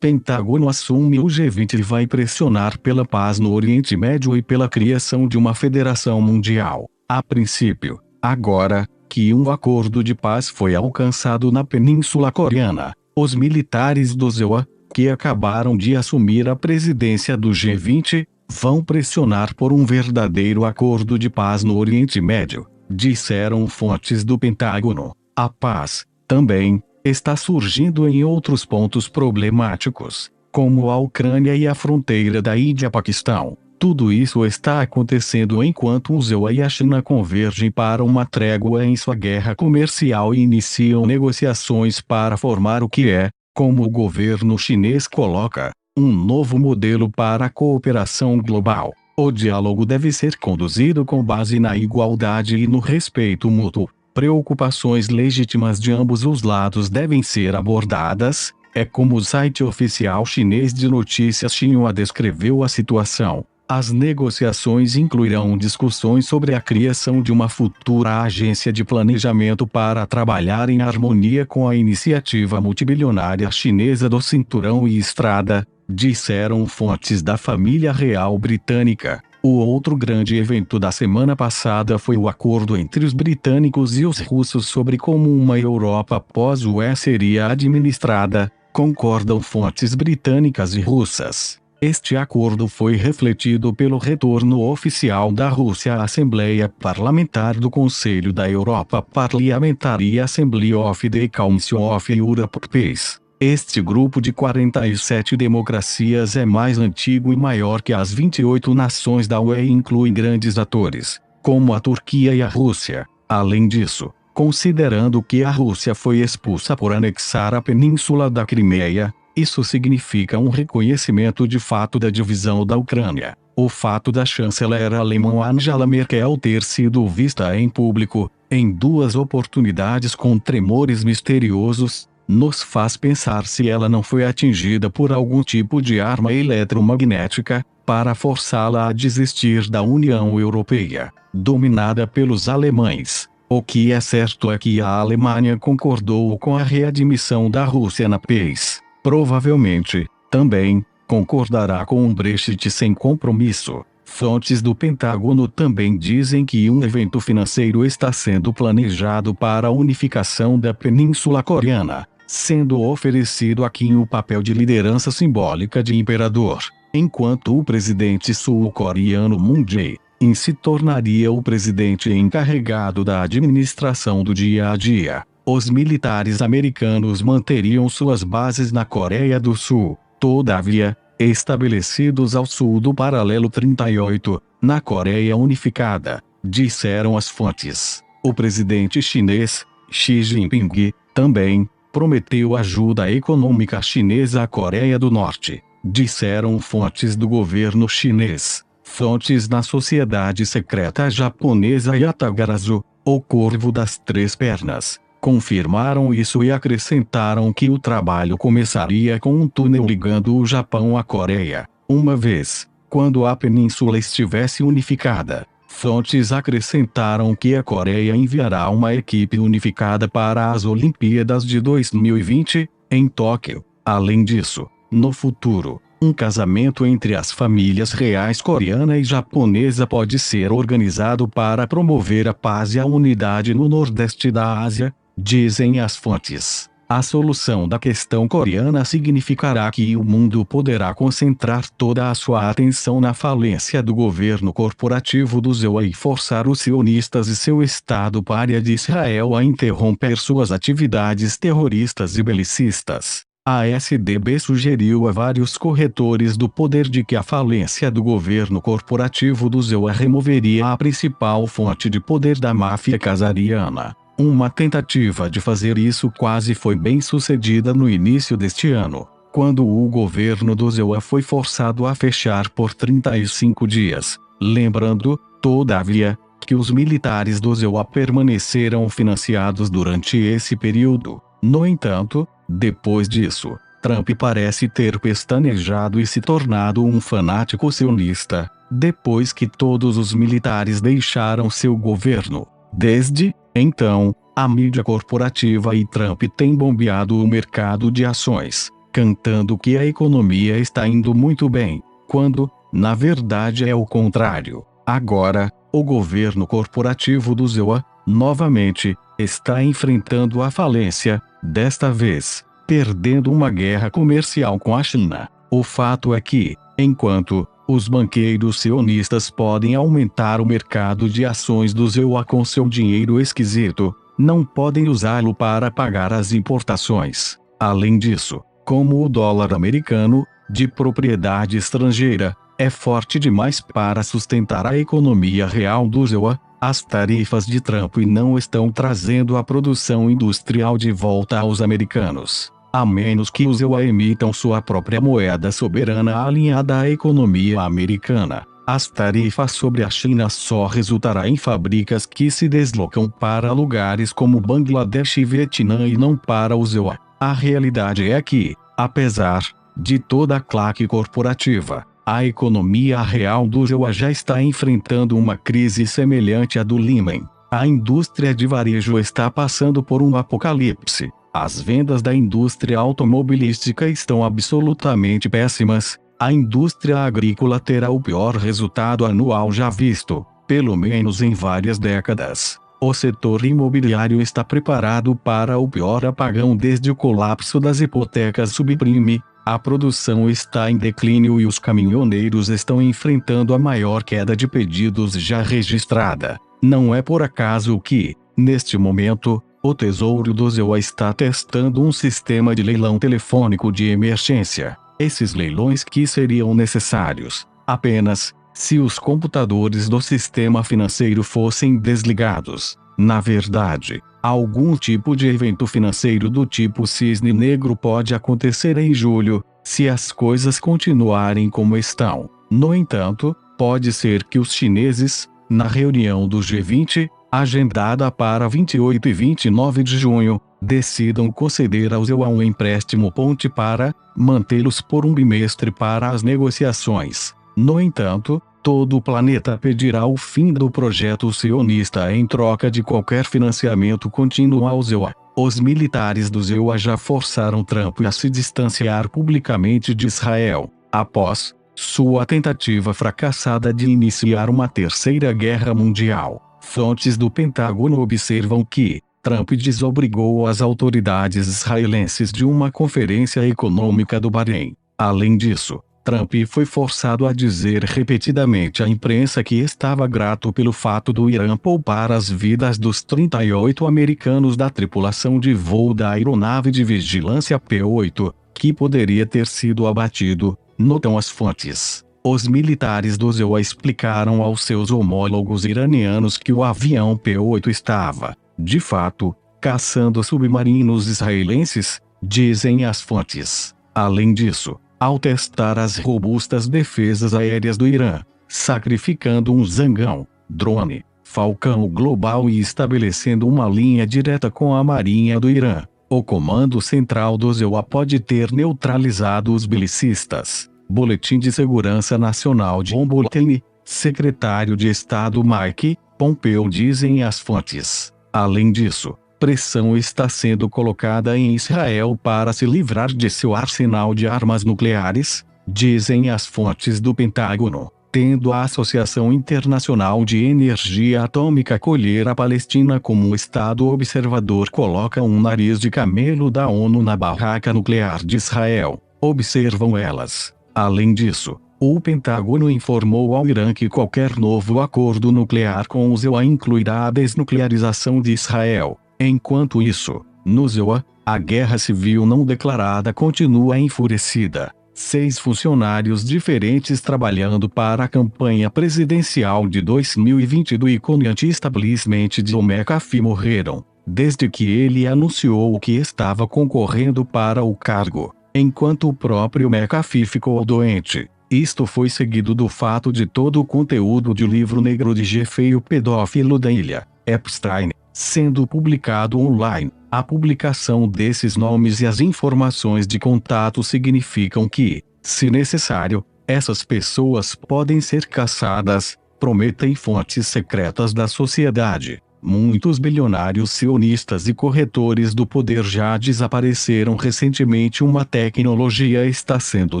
Pentágono assume o G20 e vai pressionar pela paz no Oriente Médio e pela criação de uma federação mundial. A princípio, agora que um acordo de paz foi alcançado na Península Coreana, os militares do ZEUA, que acabaram de assumir a presidência do G20, vão pressionar por um verdadeiro acordo de paz no Oriente Médio, disseram fontes do Pentágono. A paz, também, está surgindo em outros pontos problemáticos, como a Ucrânia e a fronteira da Índia-Paquistão. Tudo isso está acontecendo enquanto o ZEUA e a China convergem para uma trégua em sua guerra comercial e iniciam negociações para formar o que é, como o governo chinês coloca, um novo modelo para a cooperação global. O diálogo deve ser conduzido com base na igualdade e no respeito mútuo. Preocupações legítimas de ambos os lados devem ser abordadas, é como o site oficial chinês de notícias Xinhua descreveu a situação. As negociações incluirão discussões sobre a criação de uma futura agência de planejamento para trabalhar em harmonia com a iniciativa multibilionária chinesa do Cinturão e Estrada, disseram fontes da família real britânica. O outro grande evento da semana passada foi o acordo entre os britânicos e os russos sobre como uma Europa pós-UE seria administrada, concordam fontes britânicas e russas. Este acordo foi refletido pelo retorno oficial da Rússia à Assembleia Parlamentar do Conselho da Europa Parliamentary Assembly of the Council of Europe Peace. Este grupo de 47 democracias é mais antigo e maior que as 28 nações da UE e inclui grandes atores, como a Turquia e a Rússia. Além disso, considerando que a Rússia foi expulsa por anexar a península da Crimeia, isso significa um reconhecimento de fato da divisão da Ucrânia. O fato da chanceler alemã Angela Merkel ter sido vista em público, em duas oportunidades com tremores misteriosos, nos faz pensar se ela não foi atingida por algum tipo de arma eletromagnética, para forçá-la a desistir da União Europeia, dominada pelos alemães. O que é certo é que a Alemanha concordou com a readmissão da Rússia na PES. Provavelmente, também, concordará com um Brexit sem compromisso. Fontes do Pentágono também dizem que um evento financeiro está sendo planejado para a unificação da Península Coreana, sendo oferecido a Kim o papel de liderança simbólica de imperador, enquanto o presidente sul-coreano Moon Jae-in se tornaria o presidente encarregado da administração do dia a dia. Os militares americanos manteriam suas bases na Coreia do Sul, todavia, estabelecidos ao sul do paralelo 38, na Coreia Unificada, disseram as fontes. O presidente chinês, Xi Jinping, também, prometeu ajuda econômica chinesa à Coreia do Norte, disseram fontes do governo chinês. Fontes na sociedade secreta japonesa Yatagarasu, o corvo das três pernas, confirmaram isso e acrescentaram que o trabalho começaria com um túnel ligando o Japão à Coreia, uma vez, quando a península estivesse unificada. Fontes acrescentaram que a Coreia enviará uma equipe unificada para as Olimpíadas de 2020, em Tóquio. Além disso, no futuro, um casamento entre as famílias reais coreana e japonesa pode ser organizado para promover a paz e a unidade no Nordeste da Ásia, dizem as fontes. A solução da questão coreana significará que o mundo poderá concentrar toda a sua atenção na falência do governo corporativo do ZEUA e forçar os sionistas e seu Estado pária de Israel a interromper suas atividades terroristas e belicistas. A SDB sugeriu a vários corretores do poder de que a falência do governo corporativo do ZEUA removeria a principal fonte de poder da máfia casariana. Uma tentativa de fazer isso quase foi bem sucedida no início deste ano, quando o governo do ZEUA foi forçado a fechar por 35 dias. Lembrando, todavia, que os militares do ZEUA permaneceram financiados durante esse período. No entanto, depois disso, Trump parece ter pestanejado e se tornado um fanático sionista, depois que todos os militares deixaram seu governo. Desde então, a mídia corporativa e Trump têm bombeado o mercado de ações. cantando que a economia está indo muito bem, quando, na verdade, é o contrário. Agora, o governo corporativo do ZEUA, novamente, está enfrentando a falência, desta vez, perdendo uma guerra comercial com a China. O fato é que, enquanto os banqueiros sionistas podem aumentar o mercado de ações do ZEUA com seu dinheiro esquisito, não podem usá-lo para pagar as importações. Além disso, como o dólar americano, de propriedade estrangeira, é forte demais para sustentar a economia real do ZEUA, as tarifas de Trump não estão trazendo a produção industrial de volta aos americanos. A menos que os ZEUA emitam sua própria moeda soberana alinhada à economia americana, as tarifas sobre a China só resultará em fábricas que se deslocam para lugares como Bangladesh e Vietnã e não para o ZEUA. A realidade é que, apesar de toda a claque corporativa, a economia real do ZEUA já está enfrentando uma crise semelhante à do Lehman. A indústria de varejo está passando por um apocalipse. As vendas da indústria automobilística estão absolutamente péssimas. A indústria agrícola terá o pior resultado anual já visto, pelo menos em várias décadas. O setor imobiliário está preparado para o pior apagão desde o colapso das hipotecas subprime. A produção está em declínio e os caminhoneiros estão enfrentando a maior queda de pedidos já registrada. Não é por acaso que, neste momento, o Tesouro do ZEUA está testando um sistema de leilão telefônico de emergência. Esses leilões que seriam necessários apenas se os computadores do sistema financeiro fossem desligados. Na verdade, algum tipo de evento financeiro do tipo cisne negro pode acontecer em julho, se as coisas continuarem como estão. No entanto, pode ser que os chineses, na reunião do G20, agendada para 28 e 29 de junho, decidam conceder ao ZEUA um empréstimo ponte para mantê-los por um bimestre para as negociações. No entanto, todo o planeta pedirá o fim do projeto sionista em troca de qualquer financiamento contínuo ao ZEUA. Os militares do ZEUA já forçaram Trump a se distanciar publicamente de Israel, após sua tentativa fracassada de iniciar uma terceira guerra mundial. Fontes do Pentágono observam que Trump desobrigou as autoridades israelenses de uma conferência econômica do Bahrein. Além disso, Trump foi forçado a dizer repetidamente à imprensa que estava grato pelo fato do Irã poupar as vidas dos 38 americanos da tripulação de voo da aeronave de vigilância P-8, que poderia ter sido abatido, notam as fontes. Os militares do ZEUA explicaram aos seus homólogos iranianos que o avião P-8 estava, de fato, caçando submarinos israelenses, dizem as fontes. Além disso, ao testar as robustas defesas aéreas do Irã, sacrificando um Zangão, drone, Falcão global e estabelecendo uma linha direta com a Marinha do Irã, o Comando Central do ZEUA pode ter neutralizado os belicistas. Boletim de Segurança Nacional de John Bolton, secretário de Estado Mike Pompeo, dizem as fontes. Além disso, pressão está sendo colocada em Israel para se livrar de seu arsenal de armas nucleares, dizem as fontes do Pentágono, tendo a Associação Internacional de Energia Atômica acolher a Palestina como um Estado observador coloca um nariz de camelo da ONU na barraca nuclear de Israel, observam elas. Além disso, o Pentágono informou ao Irã que qualquer novo acordo nuclear com o ZEUA incluirá a desnuclearização de Israel. Enquanto isso, no ZEUA, a guerra civil não declarada continua enfurecida. 6 funcionários diferentes trabalhando para a campanha presidencial de 2020 do ícone anti-establishment John McAfee morreram, desde que ele anunciou que estava concorrendo para o cargo. Enquanto o próprio McAfee ficou doente. Isto foi seguido do fato de todo o conteúdo de O Livro Negro de Jeffrey, o pedófilo da ilha Epstein, sendo publicado online. A publicação desses nomes e as informações de contato significam que, se necessário, essas pessoas podem ser caçadas, prometem fontes secretas da sociedade. Muitos bilionários sionistas e corretores do poder já desapareceram recentemente. Uma tecnologia está sendo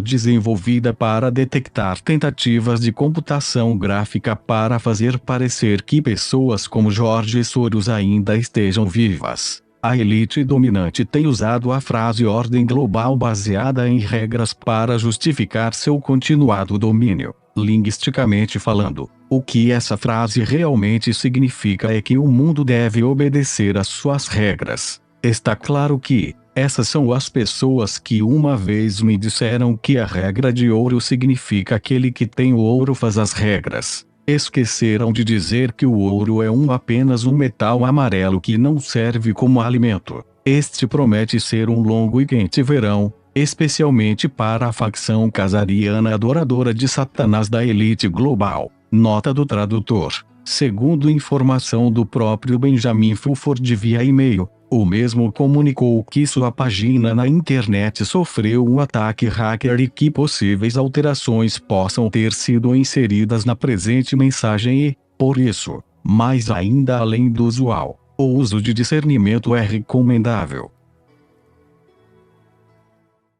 desenvolvida para detectar tentativas de computação gráfica para fazer parecer que pessoas como George Soros ainda estejam vivas. A elite dominante tem usado a frase ordem global baseada em regras para justificar seu continuado domínio. Linguisticamente falando, o que essa frase realmente significa é que o mundo deve obedecer às suas regras. Está claro que, essas são as pessoas que uma vez me disseram que a regra de ouro significa aquele que tem o ouro faz as regras. Esqueceram de dizer que o ouro é apenas um metal amarelo que não serve como alimento. Este promete ser um longo e quente verão, especialmente para a facção casariana adoradora de Satanás da elite global. Nota do tradutor. Segundo informação do próprio Benjamin Fulford via e-mail, o mesmo comunicou que sua página na internet sofreu um ataque hacker e que possíveis alterações possam ter sido inseridas na presente mensagem e, por isso, mais ainda além do usual, o uso de discernimento é recomendável.